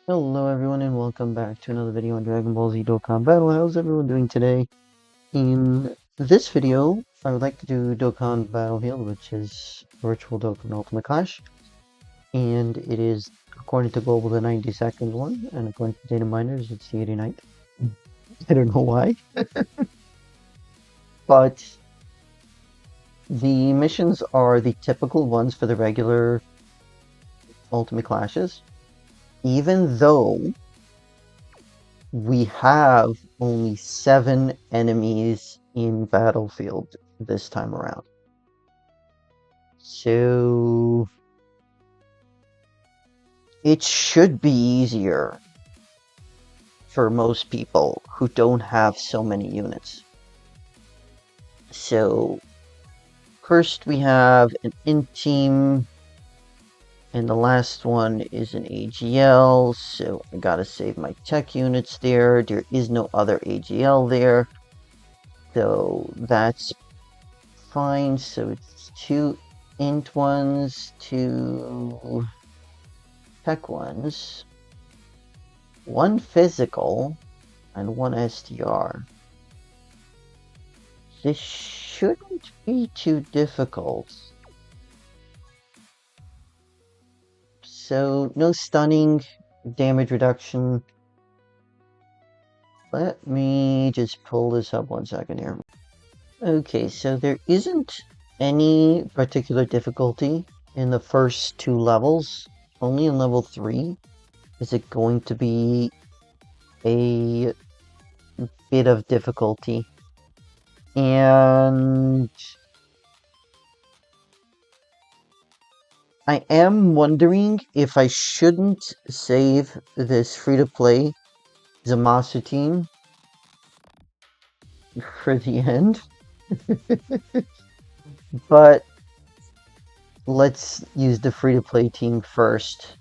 Hello everyone and welcome back to another video on Dragon Ball Z Dokkan Battle. How's everyone doing today? In this video, I would like to do Dokkan Battlefield, which is Virtual Dokkan Ultimate Clash. And it is, according to Global, the 92nd one, and according to data miners, it's the 89th. I don't know why. But the missions are the typical ones for the regular Ultimate Clashes. Even though we have only 7 enemies in Battlefield this time around. So it should be easier for most people who don't have so many units. So first we have an INT team, and the last one is an AGL, so I gotta save my tech units there. There is no other AGL there, so that's fine. So it's 2 INT ones, 2 tech ones, 1 physical, and 1 STR. This shouldn't be too difficult. So no stunning, damage reduction. Let me just pull this up 1 second here. Okay, so there isn't any particular difficulty in the first 2 levels. Only in level 3 is it going to be a bit of difficulty. And I am wondering if I shouldn't save this free-to-play Zamasu team for the end. But let's use the free-to-play team first,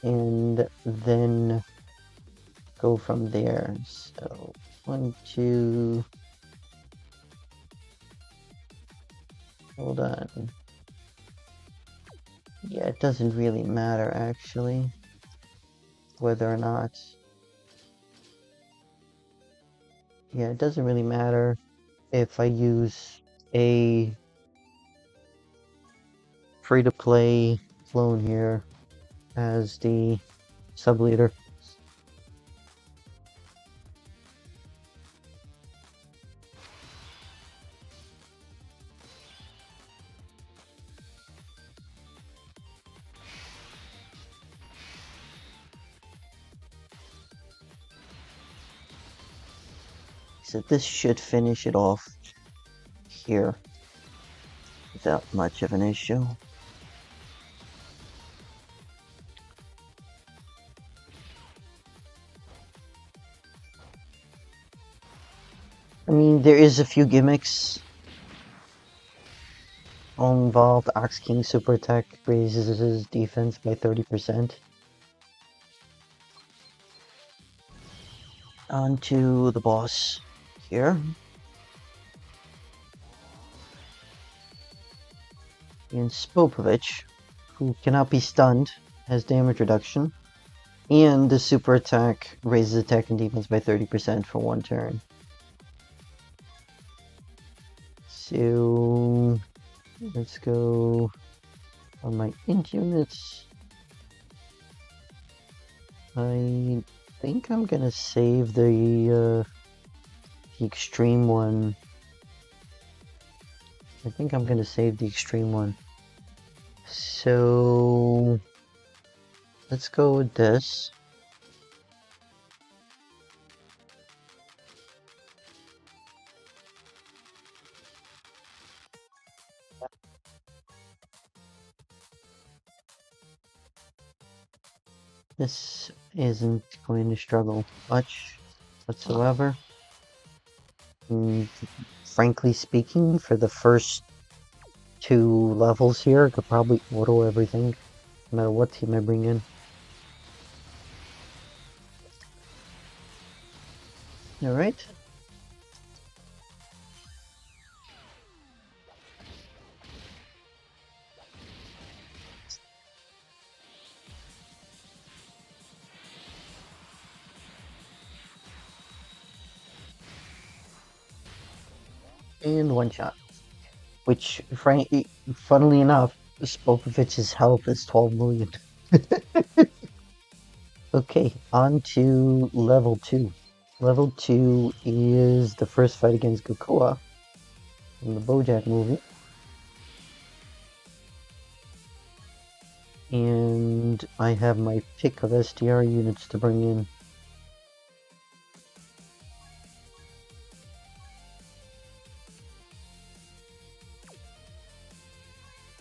and then go from there. So 1, 2. Hold on. Yeah, it doesn't really matter actually whether or not. Yeah, it doesn't really matter if I use a free-to-play clone here as the sub-leader. So this should finish it off here without much of an issue. I mean, there is a few gimmicks all involved. Ox King Super Attack raises his defense by 30%. On to the boss here. And Spopovich, who cannot be stunned, has damage reduction. And the super attack raises attack and defense by 30% for 1 turn. So let's go on my int units. I think I'm gonna save the extreme one. I think I'm gonna save the extreme one. So let's go with this. This isn't going to struggle much whatsoever. And frankly speaking, for the first 2 levels here, I could probably auto everything, no matter what team I bring in. Alright. and one shot. Which, funnily enough, Spopovich's health is 12 million. Okay, on to level 2. Level 2 is the first fight against Gokuya in the BoJack movie. And I have my pick of SDR units to bring in.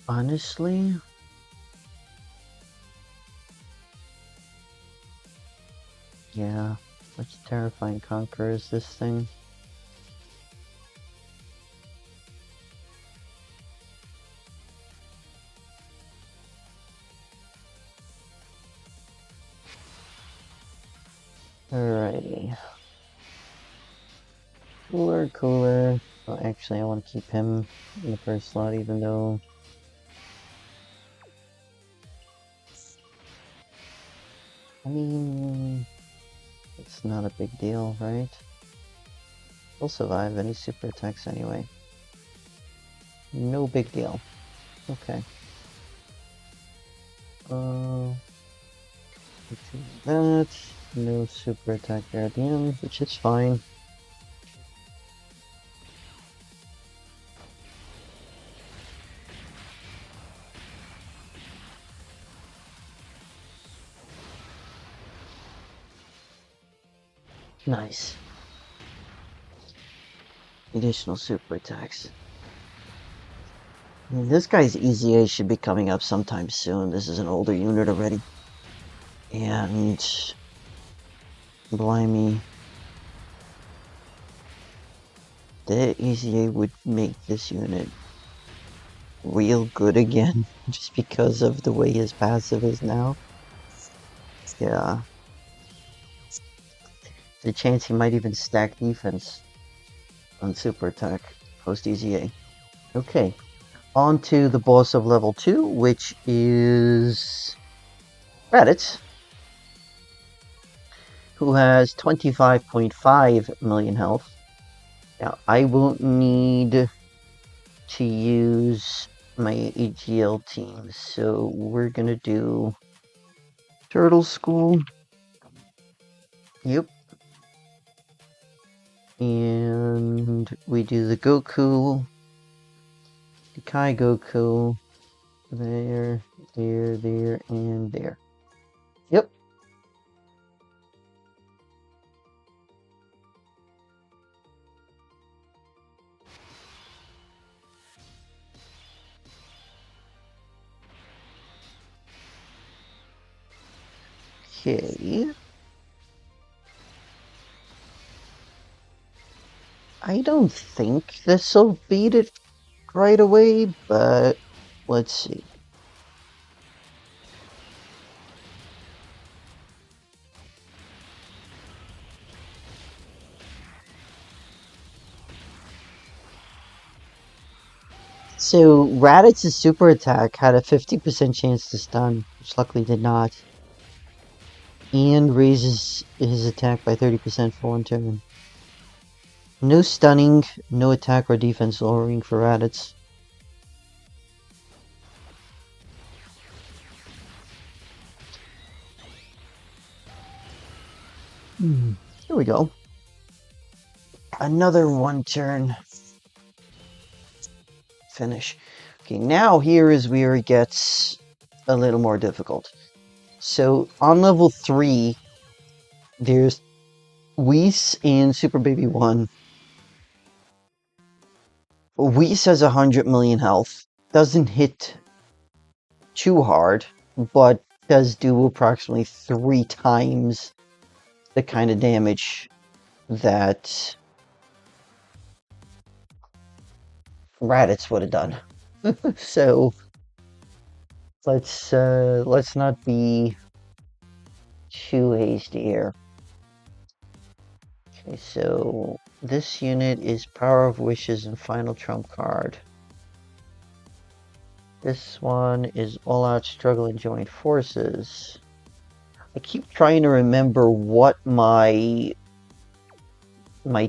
Honestly, yeah, which Terrifying Conqueror is this thing? Alrighty. Cooler. Well, actually, I want to keep him in the first slot, even though... I mean... It's not a big deal, right? He'll survive any super attacks anyway. No big deal. Okay. That. No super attack there at the end, which is fine. Nice. Additional super attacks. This guy's EZA should be coming up sometime soon. This is an older unit already. And... Blimey. The EZA would make this unit real good again, just because of the way his passive is now. Yeah. There's a chance he might even stack defense on super attack post EZA. Okay. On to the boss of level 2, which is Raditz, who has 25.5 million health. Now, I won't need to use my AGL team, so we're gonna do Turtle School. Yep. And we do the Goku, the Kai Goku, there, and there. Yep. Okay. I don't think this'll beat it right away, but let's see. So Raditz's super attack had a 50% chance to stun, which luckily did not. And raises his attack by 30% for one turn. No stunning, no attack or defense lowering for Raditz. Here we go. Another one turn finish. Okay, now here is where it gets a little more difficult. So on level 3, there's Whis and Super Baby 1. Whis has 100 million health. Doesn't hit too hard, but does do approximately 3 times the kind of damage that Raditz would have done. So let's not be too hasty here. Okay, so this unit is Power of Wishes and Final Trump card. This one is All Out Struggle and Joint Forces. I keep trying to remember what my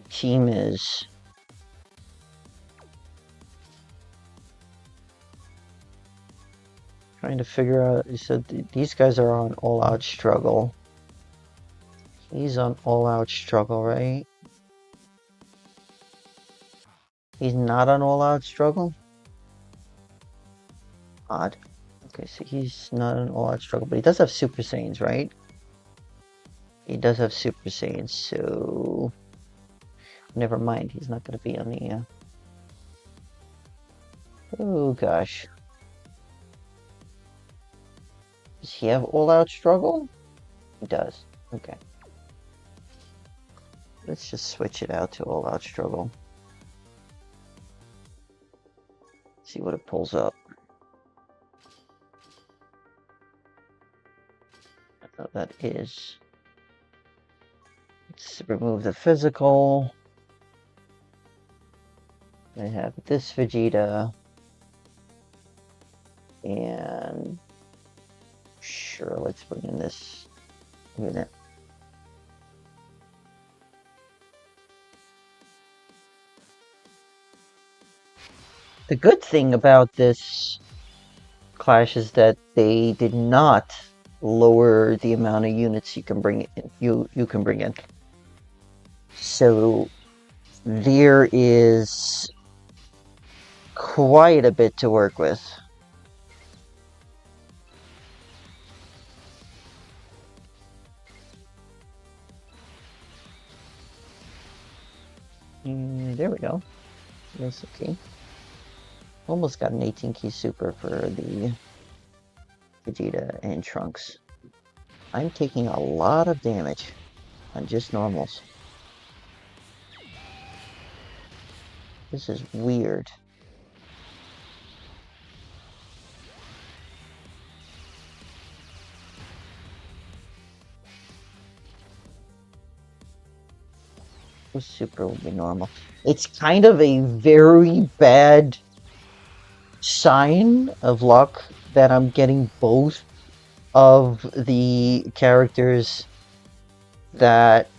team is. Trying to figure out. You said these guys are on all-out struggle. He's on all-out struggle, right? He's not on all-out struggle? Odd. Okay, so he's not on all-out struggle, but he does have Super Saiyans, right? He does have Super Saiyans, so... Never mind, he's not going to be on the... Oh, gosh. Does he have all-out struggle? He does. Okay. Let's just switch it out to all-out struggle. See what it pulls up. That is. Let's remove the physical. I have this Vegeta. And sure, let's bring in this unit. The good thing about this Clash is that they did not lower the amount of units you can bring in. You can bring in. So there is quite a bit to work with. There we go. That's okay. Almost got an 18 key super for the Vegeta and Trunks. I'm taking a lot of damage on just normals. This is weird. Super will be normal. It's kind of a very bad sign of luck that I'm getting both of the characters that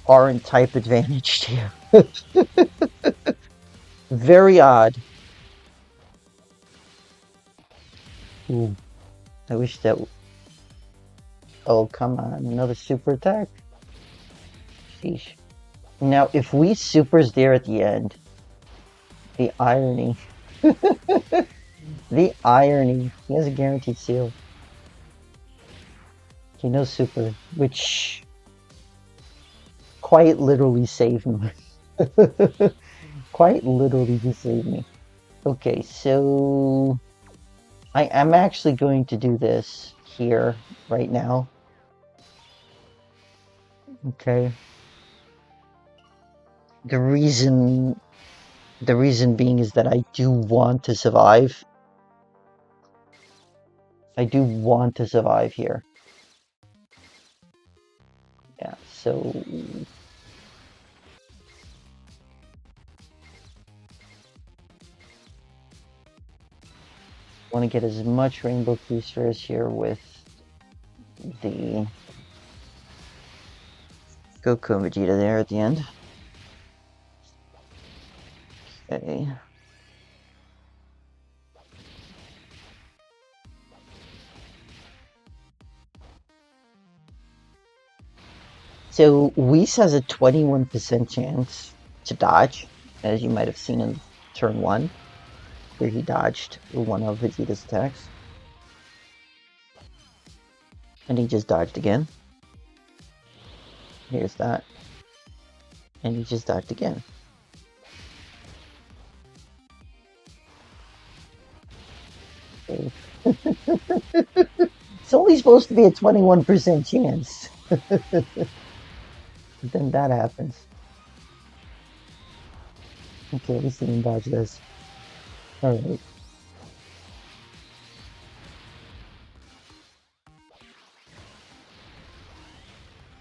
aren't type advantaged here. Very odd. Ooh, I wish that... Oh, come on. Another super attack? Sheesh. Now, if we supers there at the end, the irony. The irony. He has a guaranteed seal. Okay, no super, which quite literally saved me. Quite literally just saved me. Okay, so I'm actually going to do this here right now. Okay. The reason being is that I do want to survive. I do want to survive here. Yeah, so... want to get as much Rainbow Boosters here with the Goku and Vegeta there at the end. Okay. So Whis has a 21% chance to dodge, as you might have seen in turn 1, where he dodged one of Vegeta's attacks. And he just dodged again. Here's that. And he just dodged again. Okay. It's only supposed to be a 21% chance. Then that happens. Okay, at least he didn't dodge this. Alright.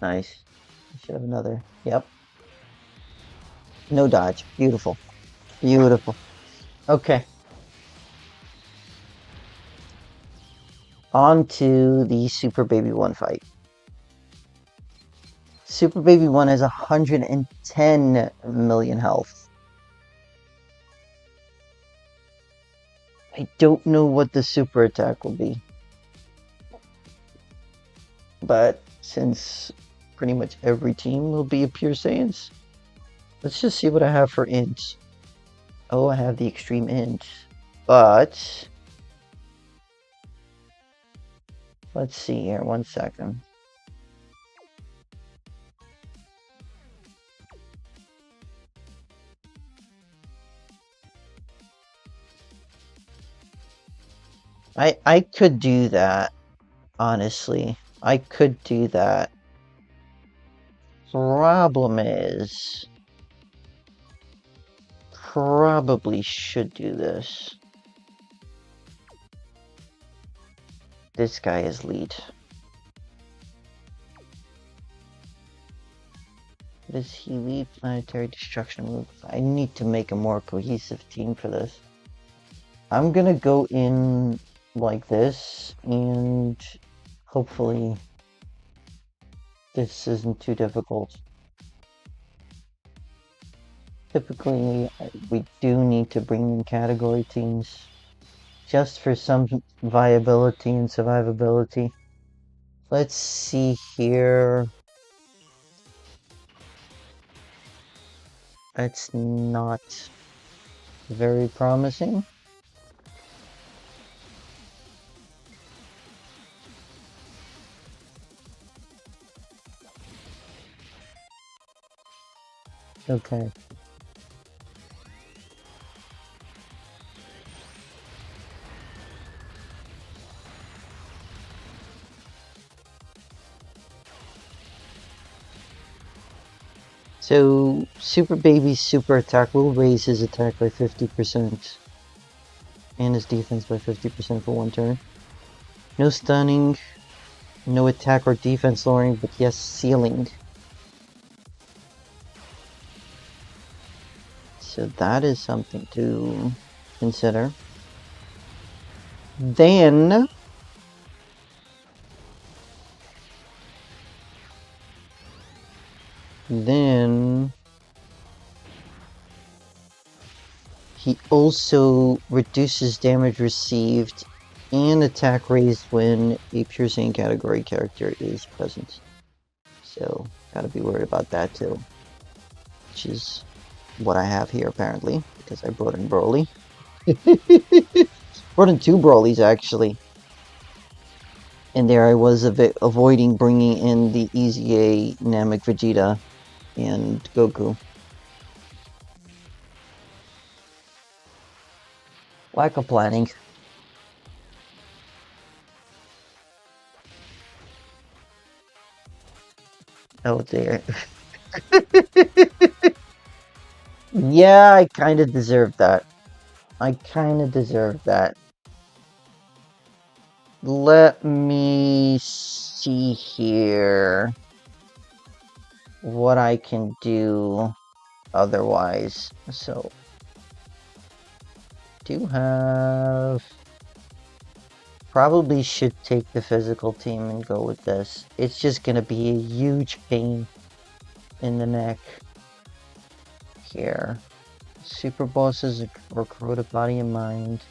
Nice. I should have another. Yep. No dodge. Beautiful. Beautiful. Okay. On to the Super Baby 1 fight. Super Baby 1 has 110 million health. I don't know what the super attack will be. But since pretty much every team will be a Pure Saiyans, let's just see what I have for INT. Oh, I have the extreme INT. But let's see here, 1 second. I could do that, honestly. I could do that. Problem is, probably should do this. This guy is lead. Does he lead planetary destruction move? I need to make a more cohesive team for this. I'm gonna go in like this, and hopefully this isn't too difficult. Typically, we do need to bring in category teams just for some viability and survivability. Let's see here. That's not very promising. Okay. So, Super Baby's super attack will raise his attack by 50% and his defense by 50% for 1 turn. No stunning, no attack or defense lowering, but yes, sealing. So that is something to consider. Then he also reduces damage received and attack raised when a Pure Saiyan category character is present. So, gotta be worried about that too. Which is what I have here apparently, because I brought in Broly. Brought in 2 Brolys actually. And there I was avoiding bringing in the EZA, Namek, Vegeta, and Goku. Lack of planning. Oh dear. Yeah, I kind of deserve that. I kind of deserve that. Let me see here what I can do otherwise. So, do have... Probably should take the physical team and go with this. It's just gonna be a huge pain in the neck here. Super bosses are corroded body and mind.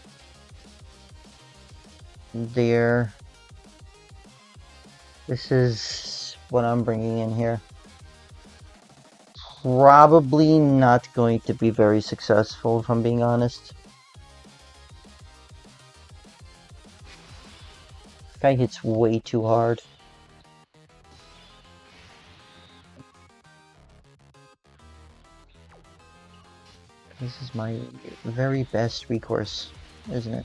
There. This is what I'm bringing in here. Probably not going to be very successful, if I'm being honest. This guy hits way too hard. This is my very best recourse, isn't it?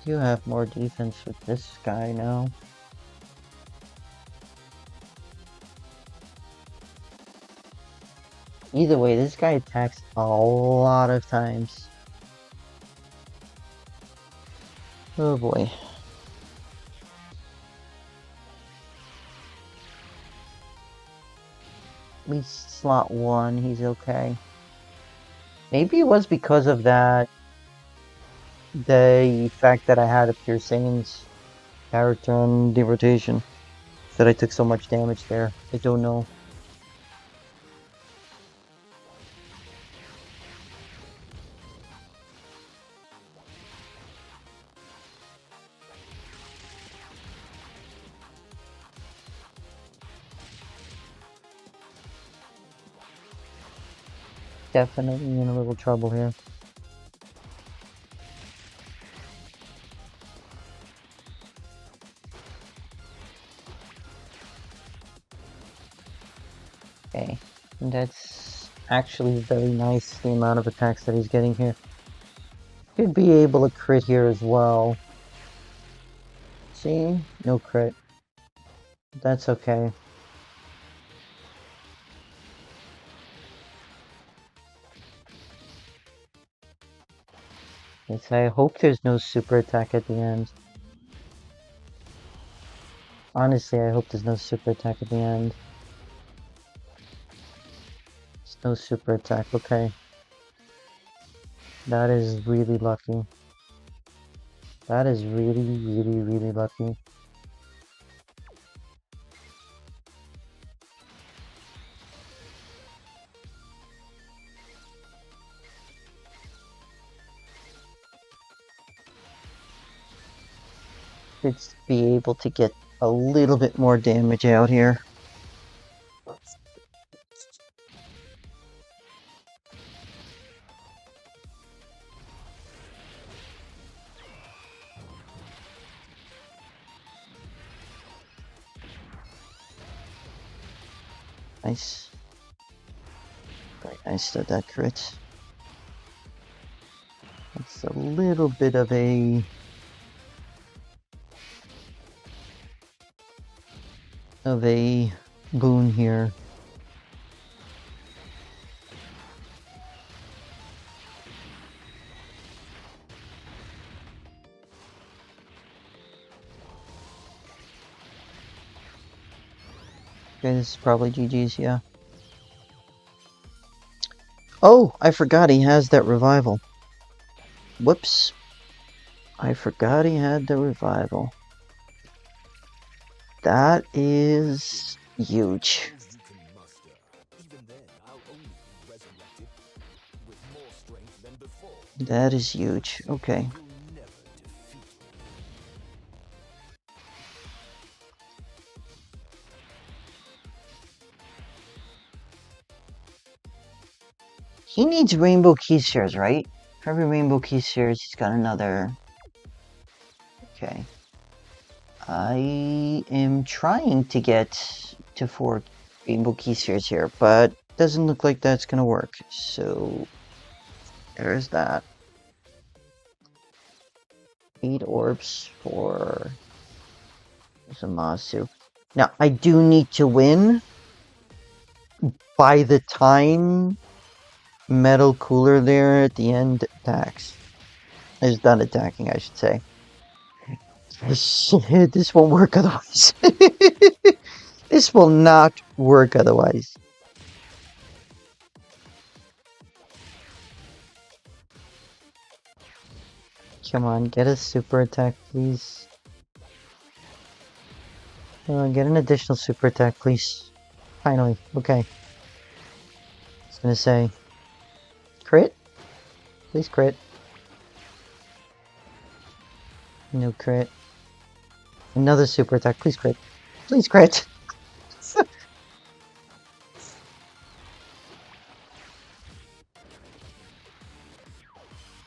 You have more defense with this guy now. Either way, this guy attacks a lot of times. Oh boy. At least slot 1, he's okay. Maybe it was because of that, the fact that I had a Pure Saiyan's character on the rotation. that I took so much damage there. I don't know. Definitely in a little trouble here. Okay, and that's actually very nice, the amount of attacks that he's getting here. Could be able to crit here as well. See? No crit. That's okay. Yes, I hope there's no super attack at the end. Honestly, I hope there's no super attack at the end. There's no super attack, okay. That is really lucky. That is really, really, really lucky. Should be able to get a little bit more damage out here. Nice. Very nice that that crit. It's a little bit of a boon here. Okay, this is probably GG's, yeah. Oh, I forgot he has that revival. Whoops. I forgot he had the revival. That is huge. That is huge. Okay. He needs rainbow key shares, right? For every rainbow key shares, he's got another. Okay. I am trying to get to 4 rainbow key shares here, but doesn't look like that's gonna work. So there's that. 8 orbs for Zamasu. Now I do need to win by the time Metal Cooler there at the end attacks. Is done attacking, I should say. This won't work otherwise. This will not work otherwise. Come on, get a super attack, please. Get an additional super attack, please. Finally, okay. I was gonna say, crit? Please crit. No crit. Another super attack, please crit. Please crit!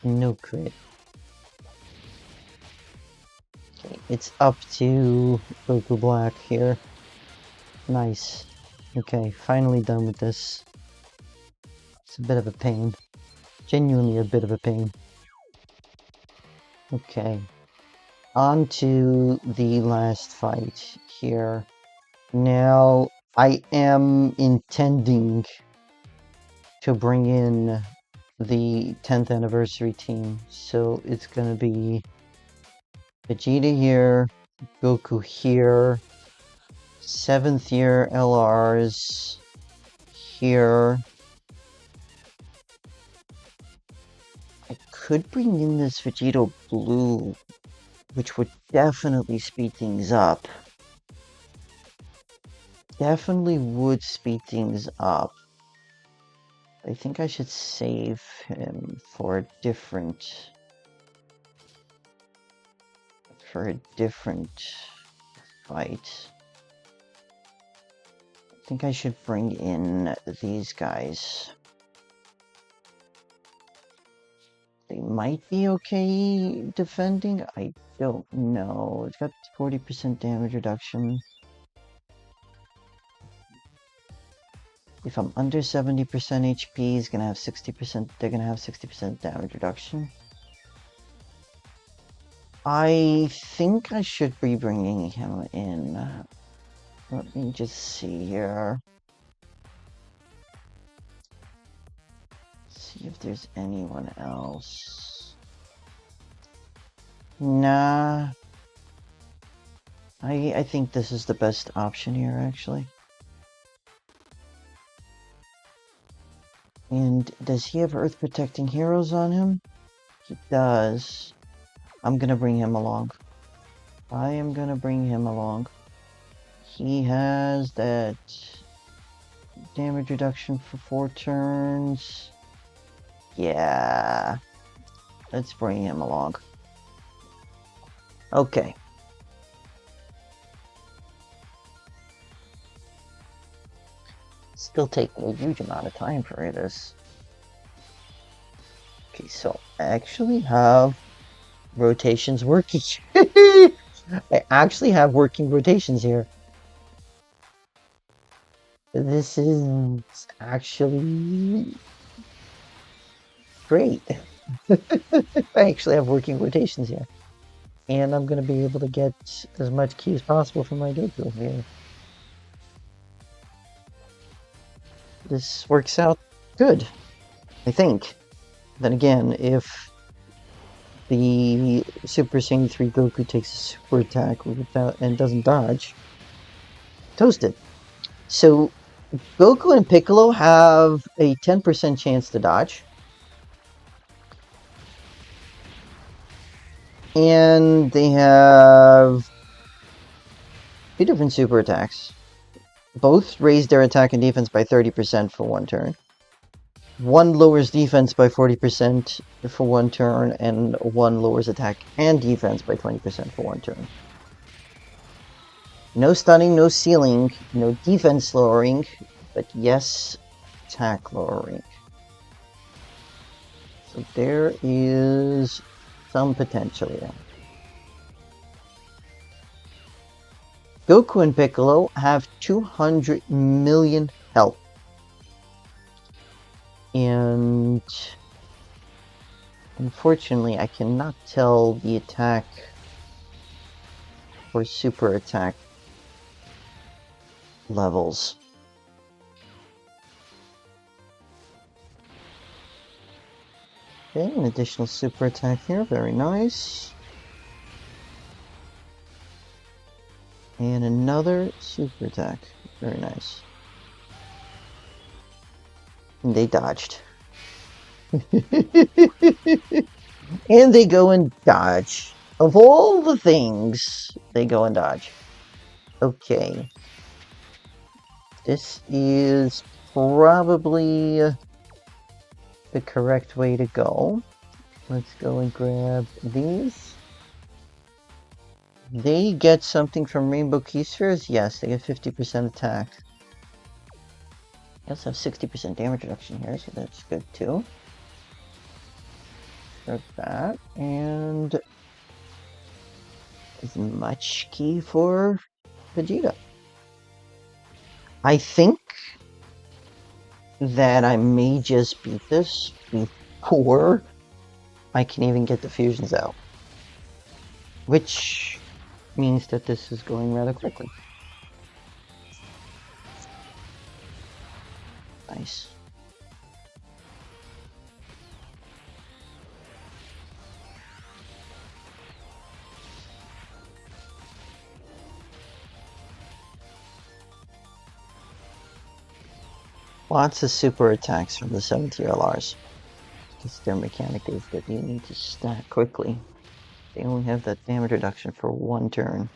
No crit. Okay, it's up to Goku Black here. Nice. Okay, finally done with this. It's a bit of a pain. Genuinely a bit of a pain. Okay. On to the last fight here. Now, I am intending to bring in the 10th anniversary team. So it's gonna be Vegeta here, Goku here, 7th year LRs here. I could bring in this Vegito Blue, which would definitely speed things up. definitely would speed things up. I think I should save him for a different fight. I think I should bring in these guys. They might be okay defending. I don't know. It's got 40% damage reduction. If I'm under 70% HP, it's gonna have 60%. They're gonna have 60% damage reduction. I think I should be bringing him in. Let me just see here. See if there's anyone else. Nah. I think this is the best option here, actually. And does he have Earth Protecting Heroes on him? He does. I'm gonna bring him along. I am gonna bring him along. He has that damage reduction for 4 turns. Yeah. Let's bring him along. Okay. Still taking a huge amount of time for this. Okay, so I actually have rotations working. I actually have working rotations here. This is actually great. I actually have working rotations here. And I'm going to be able to get as much ki as possible from my Goku here. This works out good, I think. Then again, if the Super Saiyan 3 Goku takes a super attack without and doesn't dodge, toasted. So Goku and Piccolo have a 10% chance to dodge. And they have 2 different super attacks. Both raise their attack and defense by 30% for 1 turn. One lowers defense by 40% for 1 turn, and one lowers attack and defense by 20% for 1 turn. No stunning, no sealing, no defense lowering, but yes, attack lowering. So there is some potential here. Goku and Piccolo have 200 million health. And unfortunately, I cannot tell the attack or super attack levels. Okay, an additional super attack here, very nice. And another super attack, very nice. And they dodged. And they go and dodge. Of all the things, they go and dodge. Okay. This is probably the correct way to go. Let's go and grab these. They get something from Rainbow Key Spheres? Yes, they get 50% attack. They also have 60% damage reduction here, so that's good too. Grab that, and as much key for Vegeta. I think that I may just beat this before I can even get the fusions out. Which means that this is going rather quickly. Nice. Lots of super attacks from the 7-tier LRs. Because their mechanic is that you need to stack quickly. They only have that damage reduction for 1 turn.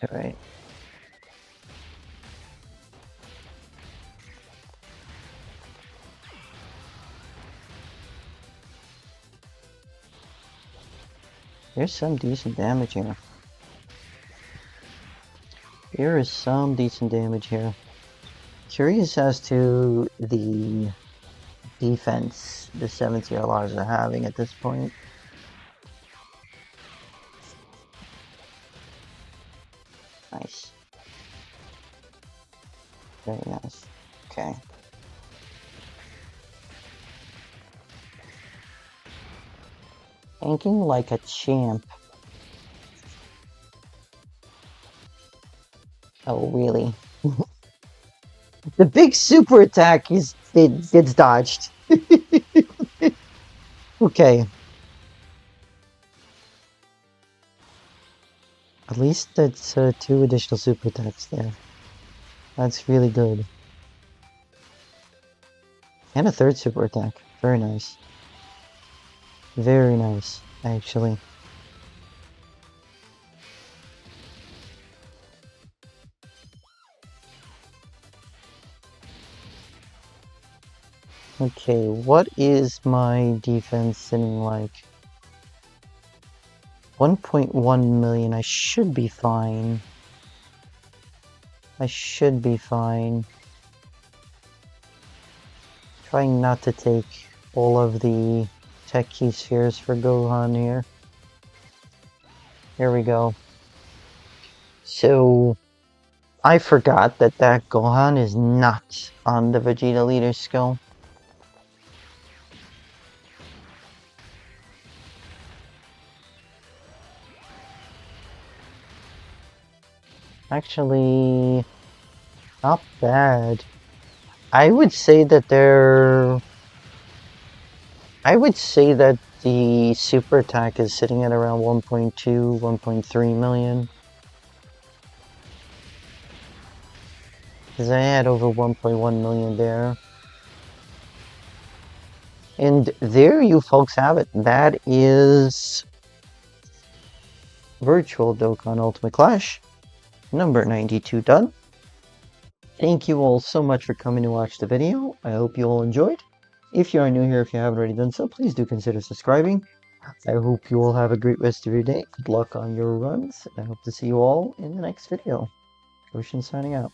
Alright. There's some decent damage here. There is some decent damage here. Curious as to the defense the 7th CLRs are having at this point. Nice. Very nice. Okay. Tanking like a champ. Oh, really? The big super attack gets dodged. Okay. At least that's 2 additional super attacks there. That's really good. And a 3rd super attack. Very nice. Very nice, actually. Okay, what is my defense sitting like? 1.1 million, I should be fine. I should be fine. Trying not to take all of the tech key spheres for Gohan here. Here we go. So, I forgot that Gohan is not on the Vegeta leader skill. Actually, not bad. I would say that the super attack is sitting at around 1.2, 1.3 million. Because I had over 1.1 million there. And there you folks have it. That is Virtual Dokkan Ultimate Clash, number 92 done. Thank you all so much for coming to watch the video. I hope you all enjoyed. If you are new here, if you haven't already done so, please do consider subscribing. I hope you all have a great rest of your day. Good luck on your runs. I hope to see you all in the next video. Goshin signing out.